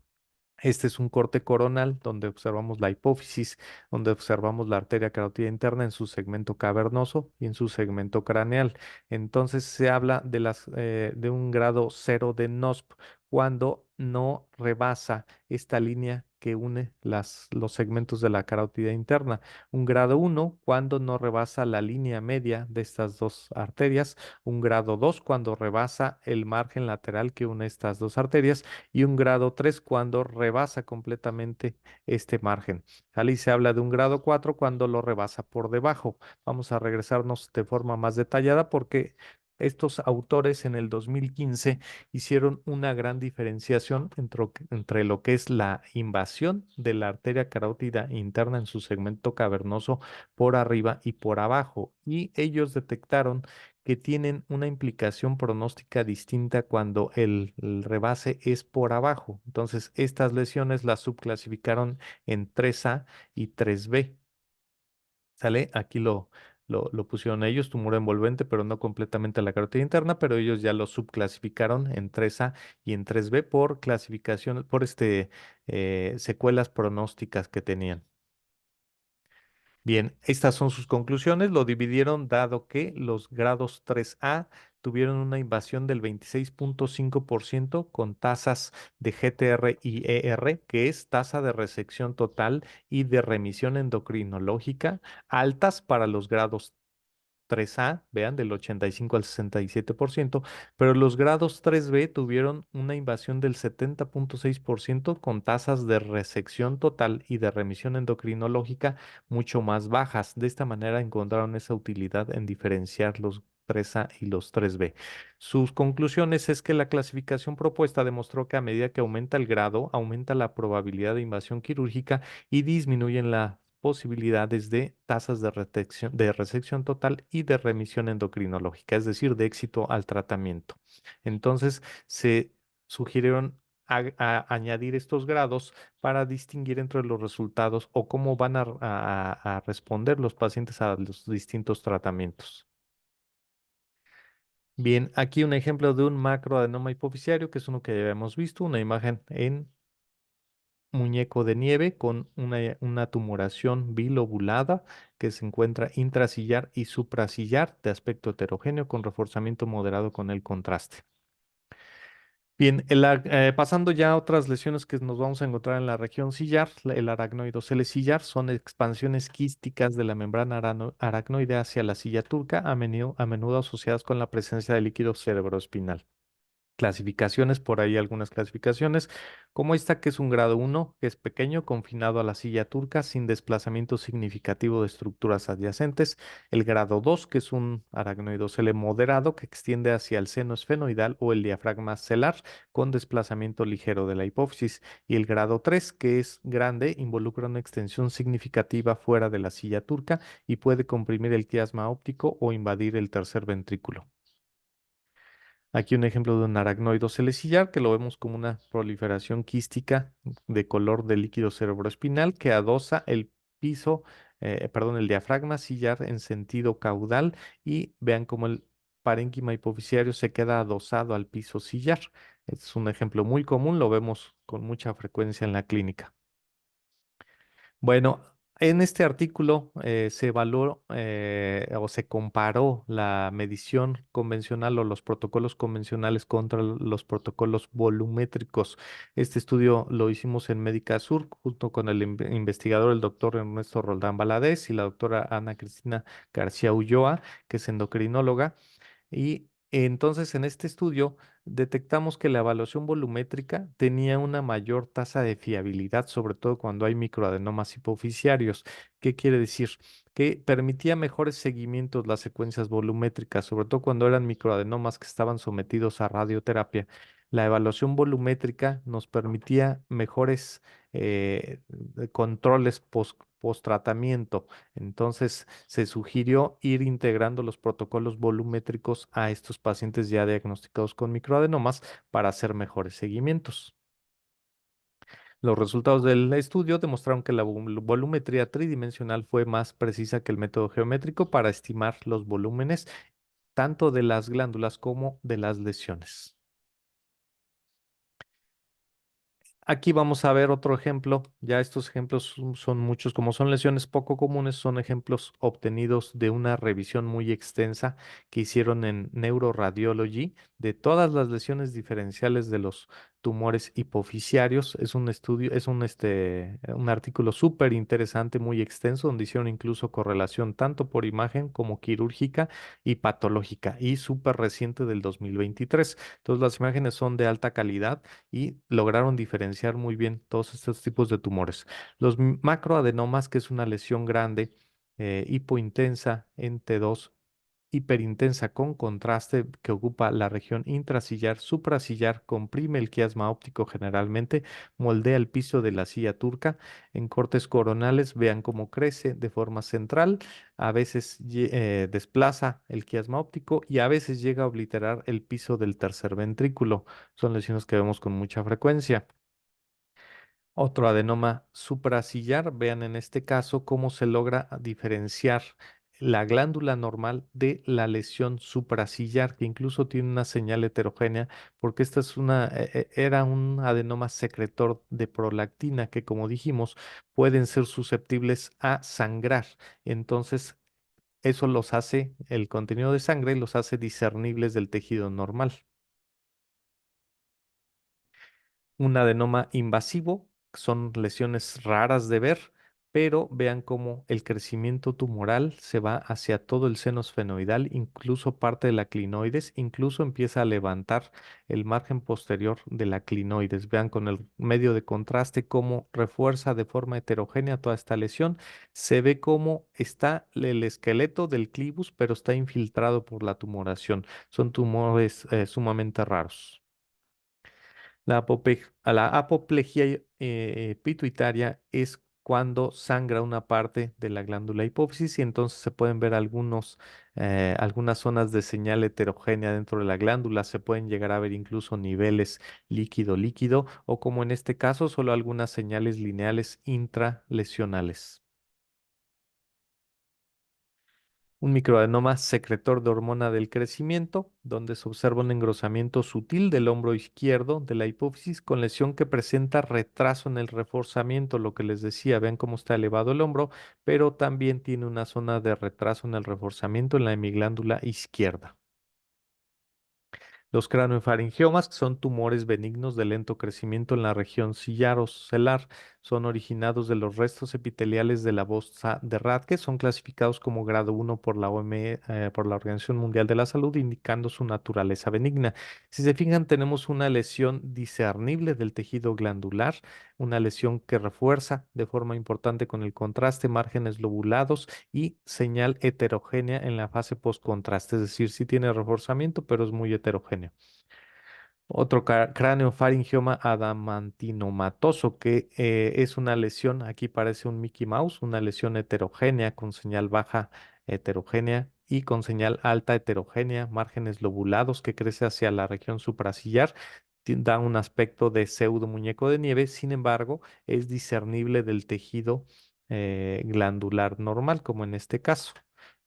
Speaker 1: Este es un corte coronal donde observamos la hipófisis, donde observamos la arteria carótida interna en su segmento cavernoso y en su segmento craneal. Entonces se habla de un grado cero de NOSP cuando no rebasa esta línea que une los segmentos de la carótida interna. Un grado uno cuando no rebasa la línea media de estas dos arterias. Un grado 2 cuando rebasa el margen lateral que une estas dos arterias y un grado 3 cuando rebasa completamente este margen. ¿Sale? Y se habla de un grado 4 cuando lo rebasa por debajo. Vamos a regresarnos de forma más detallada porque estos autores en el 2015 hicieron una gran diferenciación entre lo que es la invasión de la arteria carótida interna en su segmento cavernoso por arriba y por abajo. Y ellos detectaron que tienen una implicación pronóstica distinta cuando el rebase es por abajo. Entonces, estas lesiones las subclasificaron en 3A y 3B. ¿Sale? Aquí lo pusieron ellos, tumor envolvente, pero no completamente la carótida interna, pero ellos ya lo subclasificaron en 3A y en 3B por clasificación, por secuelas pronósticas que tenían. Bien, estas son sus conclusiones. Lo dividieron dado que los grados 3A tuvieron una invasión del 26,5% con tasas de GTR y ER, que es tasa de resección total y de remisión endocrinológica, altas para los grados 3A, vean, del 85 al 67%, pero los grados 3B tuvieron una invasión del 70,6% con tasas de resección total y de remisión endocrinológica mucho más bajas. De esta manera encontraron esa utilidad en diferenciar los 3A y los 3B. Sus conclusiones es que la clasificación propuesta demostró que a medida que aumenta el grado, aumenta la probabilidad de invasión quirúrgica y disminuyen las posibilidades de tasas de resección total y de remisión endocrinológica, es decir, de éxito al tratamiento. Entonces, se sugirieron añadir estos grados para distinguir entre los resultados o cómo van a responder los pacientes a los distintos tratamientos. Bien, aquí un ejemplo de un macroadenoma hipofisiario, que es uno que ya hemos visto, una imagen en muñeco de nieve con una tumoración bilobulada que se encuentra intrasillar y suprasillar de aspecto heterogéneo con reforzamiento moderado con el contraste. Bien, pasando ya a otras lesiones que nos vamos a encontrar en la región sillar, el aracnoidocele sillar son expansiones quísticas de la membrana aracnoide hacia la silla turca, a menudo asociadas con la presencia de líquido cerebroespinal. Clasificaciones, por ahí algunas clasificaciones, como esta que es un grado 1, que es pequeño, confinado a la silla turca, sin desplazamiento significativo de estructuras adyacentes. El grado 2, que es un aracnoidocele moderado, que extiende hacia el seno esfenoidal o el diafragma celar, con desplazamiento ligero de la hipófisis. Y el grado 3, que es grande, involucra una extensión significativa fuera de la silla turca y puede comprimir el quiasma óptico o invadir el tercer ventrículo. Aquí un ejemplo de un aracnoido celecillar que lo vemos como una proliferación quística de color de líquido cerebroespinal que adosa el piso, perdón, el diafragma sillar en sentido caudal y vean cómo el parénquima hipofisiario se queda adosado al piso sillar. Es un ejemplo muy común, lo vemos con mucha frecuencia en la clínica. Bueno, en este artículo se evaluó o se comparó la medición convencional o los protocolos convencionales contra los protocolos volumétricos. Este estudio lo hicimos en Médica Sur junto con el investigador, el doctor Ernesto Roldán Valadez y la doctora Ana Cristina García Ulloa, que es endocrinóloga. Y entonces en este estudio detectamos que la evaluación volumétrica tenía una mayor tasa de fiabilidad, sobre todo cuando hay microadenomas hipofisiarios. ¿Qué quiere decir? Que permitía mejores seguimientos las secuencias volumétricas, sobre todo cuando eran microadenomas que estaban sometidos a radioterapia. La evaluación volumétrica nos permitía mejores controles post-tratamiento. Entonces, se sugirió ir integrando los protocolos volumétricos a estos pacientes ya diagnosticados con microadenomas para hacer mejores seguimientos. Los resultados del estudio demostraron que la volumetría tridimensional fue más precisa que el método geométrico para estimar los volúmenes tanto de las glándulas como de las lesiones. Aquí vamos a ver otro ejemplo. Ya estos ejemplos son muchos, como son lesiones poco comunes, son ejemplos obtenidos de una revisión muy extensa que hicieron en Neuroradiology de todas las lesiones diferenciales de los tumores hipofisiarios. Es un estudio, es un artículo súper interesante, muy extenso, donde hicieron incluso correlación tanto por imagen como quirúrgica y patológica y súper reciente del 2023. Entonces las imágenes son de alta calidad y lograron diferenciar muy bien todos estos tipos de tumores. Los macroadenomas, que es una lesión grande, hipointensa en T2, hiperintensa con contraste que ocupa la región intrasillar, suprasillar, comprime el quiasma óptico generalmente, moldea el piso de la silla turca. En cortes coronales, vean cómo crece de forma central, a veces desplaza el quiasma óptico y a veces llega a obliterar el piso del tercer ventrículo. Son lesiones que vemos con mucha frecuencia. Otro adenoma suprasillar, vean en este caso cómo se logra diferenciar la glándula normal de la lesión suprasillar, que incluso tiene una señal heterogénea, porque esta es era un adenoma secretor de prolactina, que como dijimos, pueden ser susceptibles a sangrar. Entonces, eso los hace, el contenido de sangre los hace discernibles del tejido normal. Un adenoma invasivo, son lesiones raras de ver, pero vean cómo el crecimiento tumoral se va hacia todo el seno esfenoidal, incluso parte de la clinoides, incluso empieza a levantar el margen posterior de la clinoides. Vean con el medio de contraste cómo refuerza de forma heterogénea toda esta lesión. Se ve cómo está el esqueleto del clivus, pero está infiltrado por la tumoración. Son tumores sumamente raros. La apoplejía pituitaria es cuando sangra una parte de la glándula hipófisis y entonces se pueden ver algunas zonas de señal heterogénea dentro de la glándula. Se pueden llegar a ver incluso niveles líquido-líquido o como en este caso, solo algunas señales lineales intralesionales. Un microadenoma secretor de hormona del crecimiento, donde se observa un engrosamiento sutil del hombro izquierdo de la hipófisis con lesión que presenta retraso en el reforzamiento, lo que les decía, vean cómo está elevado el hombro, pero también tiene una zona de retraso en el reforzamiento en la hemiglándula izquierda. Los craniofaringiomas, que son tumores benignos de lento crecimiento en la región sillar, son originados de los restos epiteliales de la bosta de Rathke, son clasificados como grado 1 por la por la Organización Mundial de la Salud, indicando su naturaleza benigna. Si se fijan, tenemos una lesión discernible del tejido glandular, una lesión que refuerza de forma importante con el contraste, márgenes lobulados y señal heterogénea en la fase postcontraste, es decir, sí tiene reforzamiento, pero es muy heterogéneo. Otro cráneo faringioma adamantinomatoso, que es una lesión, aquí parece un Mickey Mouse, una lesión heterogénea con señal baja heterogénea y con señal alta heterogénea, márgenes lobulados que crece hacia la región supracillar, da un aspecto de pseudo muñeco de nieve, sin embargo, es discernible del tejido glandular normal, como en este caso.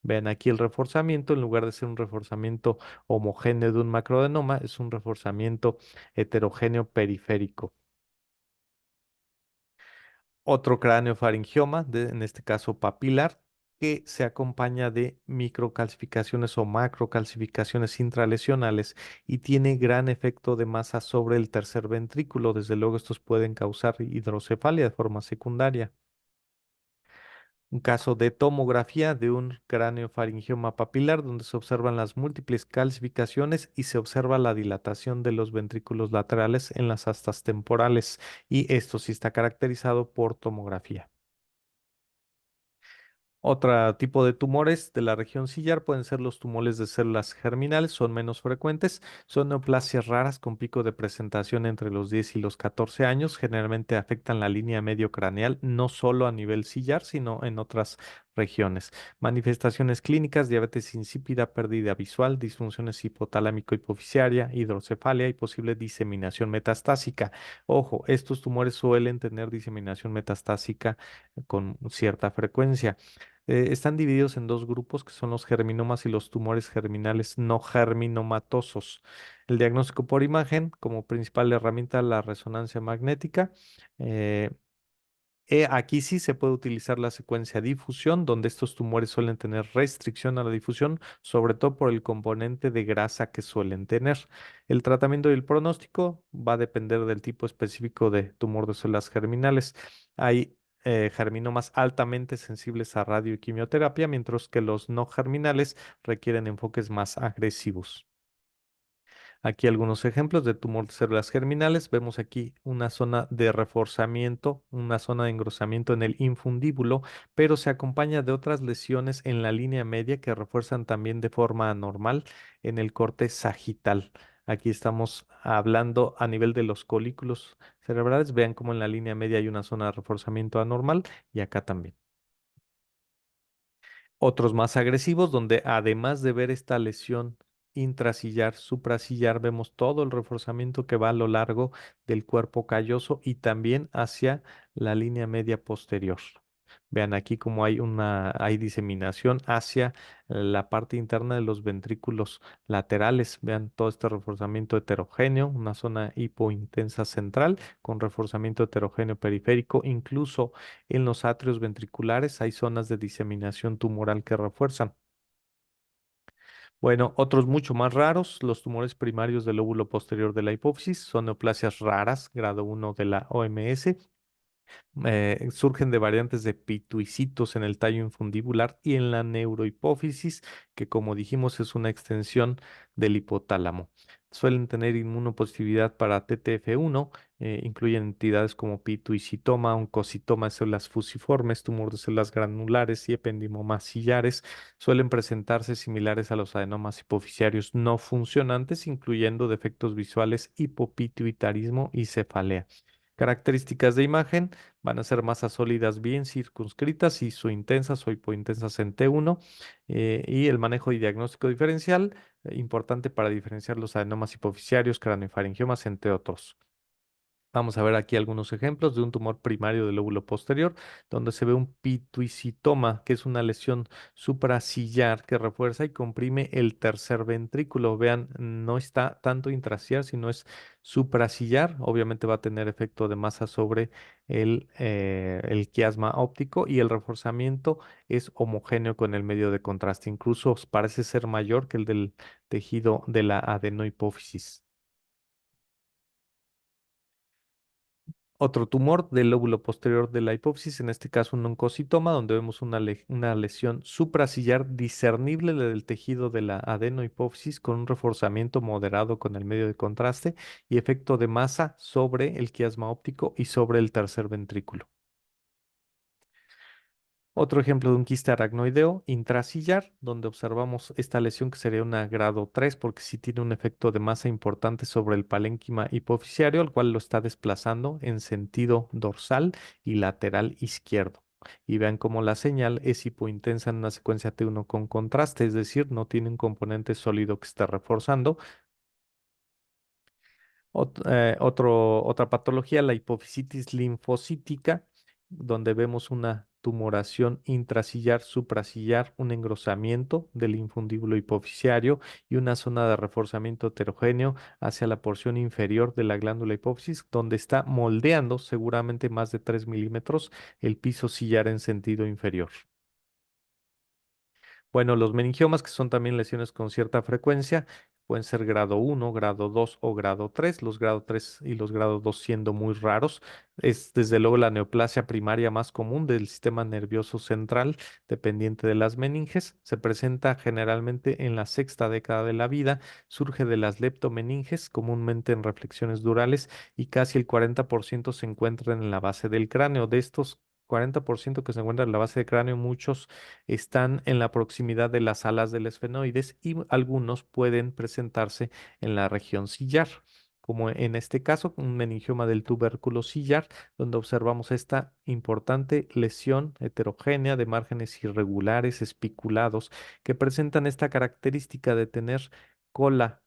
Speaker 1: Vean aquí el reforzamiento, en lugar de ser un reforzamiento homogéneo de un macroadenoma, es un reforzamiento heterogéneo periférico. Otro cráneo faringioma, en este caso papilar, que se acompaña de microcalcificaciones o macrocalcificaciones intralesionales y tiene gran efecto de masa sobre el tercer ventrículo. Desde luego, estos pueden causar hidrocefalia de forma secundaria. Un caso de tomografía de un cráneo faringioma papilar donde se observan las múltiples calcificaciones y se observa la dilatación de los ventrículos laterales en las astas temporales y esto sí está caracterizado por tomografía. Otro tipo de tumores de la región sillar pueden ser los tumores de células germinales, son menos frecuentes, son neoplasias raras con pico de presentación entre los 10 y los 14 años, generalmente afectan la línea medio craneal, no solo a nivel sillar, sino en otras regiones. Manifestaciones clínicas, diabetes insípida, pérdida visual, disfunciones hipotalámico-hipofisiaria, hidrocefalia y posible diseminación metastásica. Ojo, estos tumores suelen tener diseminación metastásica con cierta frecuencia. Están divididos en dos grupos que son los germinomas y los tumores germinales no germinomatosos. El diagnóstico por imagen, como principal herramienta, la resonancia magnética. eh, Aquí sí se puede utilizar la secuencia difusión, donde estos tumores suelen tener restricción a la difusión, sobre todo por el componente de grasa que suelen tener. El tratamiento y el pronóstico va a depender del tipo específico de tumor de células germinales. Hay germinomas altamente sensibles a radio y quimioterapia, mientras que los no germinales requieren enfoques más agresivos. Aquí algunos ejemplos de tumor de células germinales. Vemos aquí una zona de reforzamiento, una zona de engrosamiento en el infundíbulo, pero se acompaña de otras lesiones en la línea media que refuerzan también de forma anormal en el corte sagital. Aquí estamos hablando a nivel de los colículos cerebrales. Vean cómo en la línea media hay una zona de reforzamiento anormal y acá también. Otros más agresivos, donde además de ver esta lesión intrasillar, suprasillar, vemos todo el reforzamiento que va a lo largo del cuerpo calloso y también hacia la línea media posterior. Vean aquí cómo hay diseminación hacia la parte interna de los ventrículos laterales. Vean todo este reforzamiento heterogéneo, una zona hipointensa central con reforzamiento heterogéneo periférico. Incluso en los atrios ventriculares hay zonas de diseminación tumoral que refuerzan. Bueno, otros mucho más raros, los tumores primarios del lóbulo posterior de la hipófisis, son neoplasias raras, grado 1 de la OMS. Surgen de variantes de pituicitos en el tallo infundibular y en la neurohipófisis, que como dijimos es una extensión del hipotálamo. Suelen tener inmunopositividad para TTF1, incluyen entidades como pituicitoma, oncocitoma de células fusiformes, tumor de células granulares y ependimomas sillares. Suelen presentarse similares a los adenomas hipofisiarios no funcionantes, incluyendo defectos visuales, hipopituitarismo y cefalea. Características de imagen van a ser masas sólidas bien circunscritas y su intensas o hipointensas en T1, y el manejo y diagnóstico diferencial, importante para diferenciar los adenomas hipofisiarios, craniofaringiomas, entre otros. Vamos a ver aquí algunos ejemplos de un tumor primario del lóbulo posterior, donde se ve un pituicitoma, que es una lesión suprasillar que refuerza y comprime el tercer ventrículo. Vean, no está tanto intrasillar, sino es suprasillar. Obviamente va a tener efecto de masa sobre el quiasma óptico y el reforzamiento es homogéneo con el medio de contraste. Incluso parece ser mayor que el del tejido de la adenohipófisis. Otro tumor del lóbulo posterior de la hipófisis, en este caso un oncocitoma, donde vemos una lesión suprasillar discernible del tejido de la adenohipófisis con un reforzamiento moderado con el medio de contraste y efecto de masa sobre el quiasma óptico y sobre el tercer ventrículo. Otro ejemplo de un quiste aracnoideo intrasillar, donde observamos esta lesión que sería una grado 3 porque sí tiene un efecto de masa importante sobre el palénquima hipofisiario, al cual lo está desplazando en sentido dorsal y lateral izquierdo. Y vean cómo la señal es hipointensa en una secuencia T1 con contraste, es decir, no tiene un componente sólido que esté reforzando. Otra patología, la hipofisitis linfocítica, donde vemos una tumoración intrasillar, suprasillar, un engrosamiento del infundíbulo hipofisiario y una zona de reforzamiento heterogéneo hacia la porción inferior de la glándula hipófisis, donde está moldeando seguramente más de 3 milímetros el piso sillar en sentido inferior. Bueno, los meningiomas, que son también lesiones con cierta frecuencia, pueden ser grado 1, grado 2 o grado 3. Los grado 3 y los grado 2 siendo muy raros. Es desde luego la neoplasia primaria más común del sistema nervioso central, dependiente de las meninges. Se presenta generalmente en la sexta década de la vida. Surge de las leptomeninges, comúnmente en reflexiones durales, y casi el 40% se encuentran en la base del cráneo. De estos 40% que se encuentran en la base del cráneo, muchos están en la proximidad de las alas del esfenoides y algunos pueden presentarse en la región sillar, como en este caso un meningioma del tubérculo sillar, donde observamos esta importante lesión heterogénea de márgenes irregulares, espiculados, que presentan esta característica de tener cola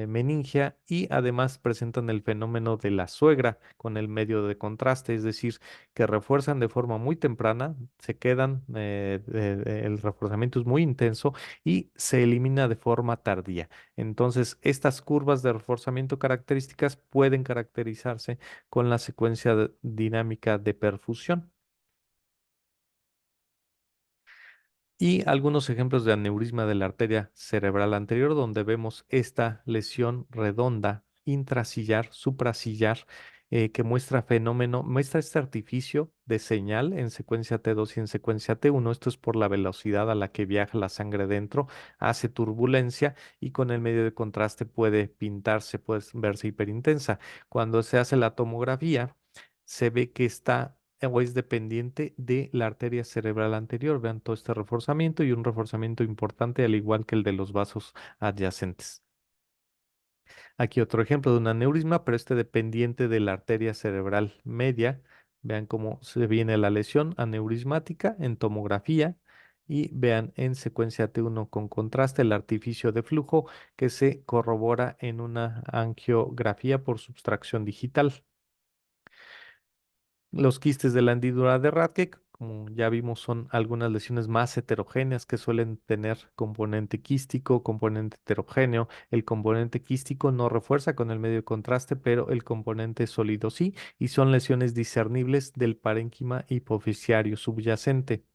Speaker 1: meningia y además presentan el fenómeno de la suegra con el medio de contraste, es decir, que refuerzan de forma muy temprana, se quedan, el reforzamiento es muy intenso y se elimina de forma tardía. Entonces, estas curvas de reforzamiento características pueden caracterizarse con la secuencia dinámica de perfusión. Y algunos ejemplos de aneurisma de la arteria cerebral anterior, donde vemos esta lesión redonda, intrasillar, suprasillar, que muestra este artificio de señal en secuencia T2 y en secuencia T1. Esto es por la velocidad a la que viaja la sangre dentro, hace turbulencia y con el medio de contraste puede pintarse, puede verse hiperintensa. Cuando se hace la tomografía, se ve que está o es dependiente de la arteria cerebral anterior. Vean todo este reforzamiento y un reforzamiento importante al igual que el de los vasos adyacentes. Aquí otro ejemplo de un aneurisma, pero este dependiente de la arteria cerebral media. Vean cómo se viene la lesión aneurismática en tomografía y vean en secuencia T1 con contraste el artificio de flujo que se corrobora en una angiografía por subtracción digital. Los quistes de la hendidura de Radke, como ya vimos, son algunas lesiones más heterogéneas que suelen tener componente quístico, componente heterogéneo. El componente quístico no refuerza con el medio de contraste, pero el componente sólido sí, y son lesiones discernibles del parénquima hipofisiario subyacente.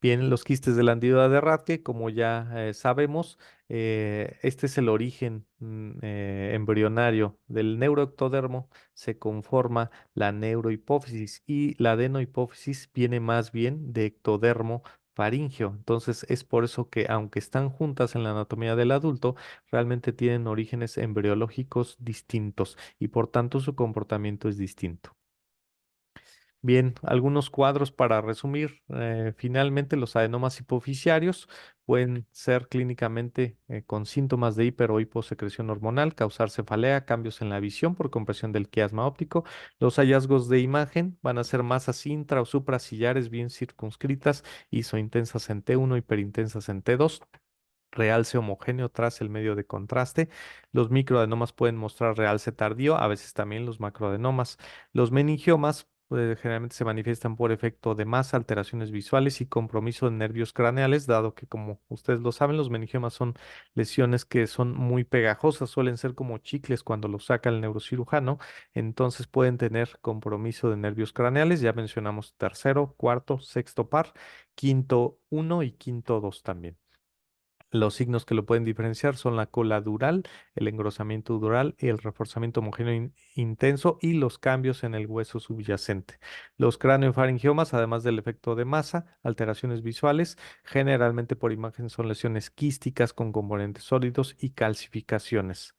Speaker 1: Bien, los quistes de la andíola de Radke, como ya sabemos, este es el origen embrionario del neuroectodermo. Se conforma la neurohipófisis y la adenohipófisis viene más bien de ectodermo faríngeo. Entonces es por eso que aunque están juntas en la anatomía del adulto, realmente tienen orígenes embriológicos distintos y por tanto su comportamiento es distinto. Bien, algunos cuadros para resumir. Finalmente, los adenomas hipoficiarios pueden ser clínicamente con síntomas de hiper o hiposecreción hormonal, causar cefalea, cambios en la visión por compresión del quiasma óptico. Los hallazgos de imagen van a ser masas intra o supracillares bien circunscritas, isointensas en T1, hiperintensas en T2, realce homogéneo tras el medio de contraste. Los microadenomas pueden mostrar realce tardío, a veces también los macroadenomas. Los meningiomas generalmente se manifiestan por efecto de masa, alteraciones visuales y compromiso de nervios craneales, dado que, como ustedes lo saben, los meningiomas son lesiones que son muy pegajosas, suelen ser como chicles cuando los saca el neurocirujano, entonces pueden tener compromiso de nervios craneales. Ya mencionamos tercero, cuarto, sexto par, quinto uno y quinto dos también. Los signos que lo pueden diferenciar son la cola dural, el engrosamiento dural y el reforzamiento homogéneo intenso y los cambios en el hueso subyacente. Los cráneofaringiomas, además del efecto de masa, alteraciones visuales, generalmente por imagen son lesiones quísticas con componentes sólidos y calcificaciones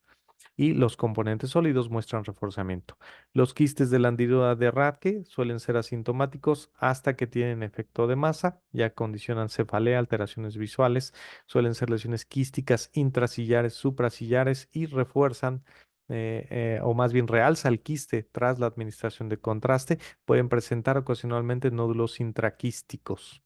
Speaker 1: y los componentes sólidos muestran reforzamiento. Los quistes de la hendidura de Radke suelen ser asintomáticos hasta que tienen efecto de masa, ya condicionan cefalea, alteraciones visuales, suelen ser lesiones quísticas intrasillares, suprasillares y refuerzan o más bien realza el quiste tras la administración de contraste, pueden presentar ocasionalmente nódulos intraquísticos.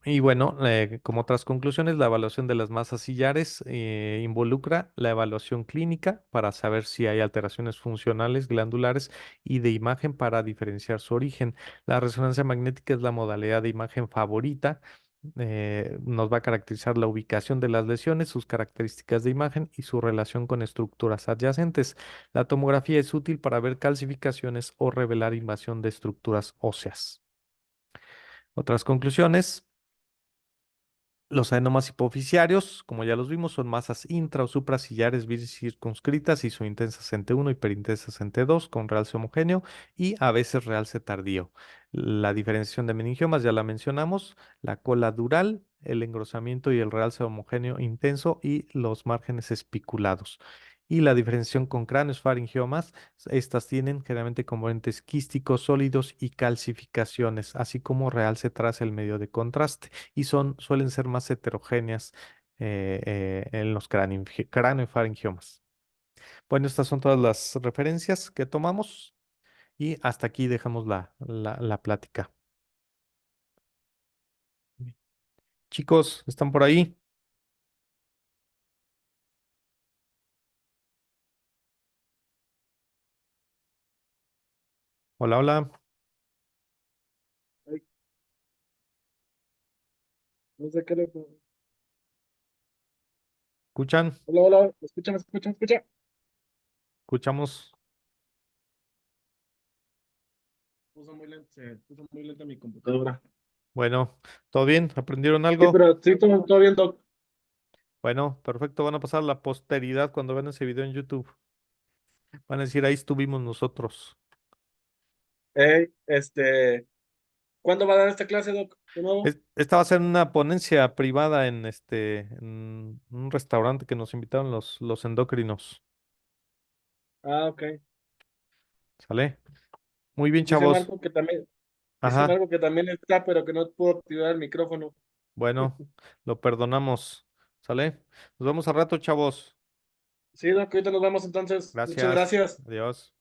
Speaker 1: Y bueno, como otras conclusiones, la evaluación de las masas sillares involucra la evaluación clínica para saber si hay alteraciones funcionales, glandulares y de imagen para diferenciar su origen. La resonancia magnética es la modalidad de imagen favorita. Nos va a caracterizar la ubicación de las lesiones, sus características de imagen y su relación con estructuras adyacentes. La tomografía es útil para ver calcificaciones o revelar invasión de estructuras óseas. Otras conclusiones. Los adenomas hipoficiarios, como ya los vimos, son masas intra o supracillares circunscritas, isointensas en T1, hiperintensas en T2, con realce homogéneo y a veces realce tardío. La diferenciación de meningiomas ya la mencionamos, la cola dural, el engrosamiento y el realce homogéneo intenso y los márgenes espiculados. Y la diferenciación con cráneos faringiomas, estas tienen generalmente componentes quísticos sólidos y calcificaciones, así como realce tras el medio de contraste y suelen ser más heterogéneas en los craneofaringiomas. Bueno, estas son todas las referencias que tomamos y hasta aquí dejamos la plática. Chicos, ¿están por ahí? Hola, hola.
Speaker 2: Ay, no sé qué le...
Speaker 1: ¿Escuchan?
Speaker 2: Hola, hola, escúchame, escúchame, escucha.
Speaker 1: ¿Escuchamos?
Speaker 2: Se puso muy lenta mi computadora.
Speaker 1: Bueno, ¿todo bien? ¿Aprendieron
Speaker 2: Sí,
Speaker 1: algo?
Speaker 2: pero sí, todo bien, Doc.
Speaker 1: Bueno, perfecto. Van a pasar a la posteridad cuando vean ese video en YouTube. Van a decir, ahí estuvimos nosotros.
Speaker 2: ¿Cuándo va a dar esta clase, Doc? De nuevo.
Speaker 1: Esta va a ser una ponencia privada en un restaurante que nos invitaron los endocrinos.
Speaker 2: Ah, ok.
Speaker 1: ¿Sale? Muy bien,
Speaker 2: Dice
Speaker 1: chavos.
Speaker 2: Marco que también, dice
Speaker 1: Ajá.
Speaker 2: Marco que también está, pero que no pudo activar el micrófono.
Speaker 1: Bueno, lo perdonamos. ¿Sale? Nos vemos al rato, chavos.
Speaker 2: Sí, Doc, ahorita nos vemos entonces. Muchas
Speaker 1: Gracias.
Speaker 2: gracias.
Speaker 1: Adiós.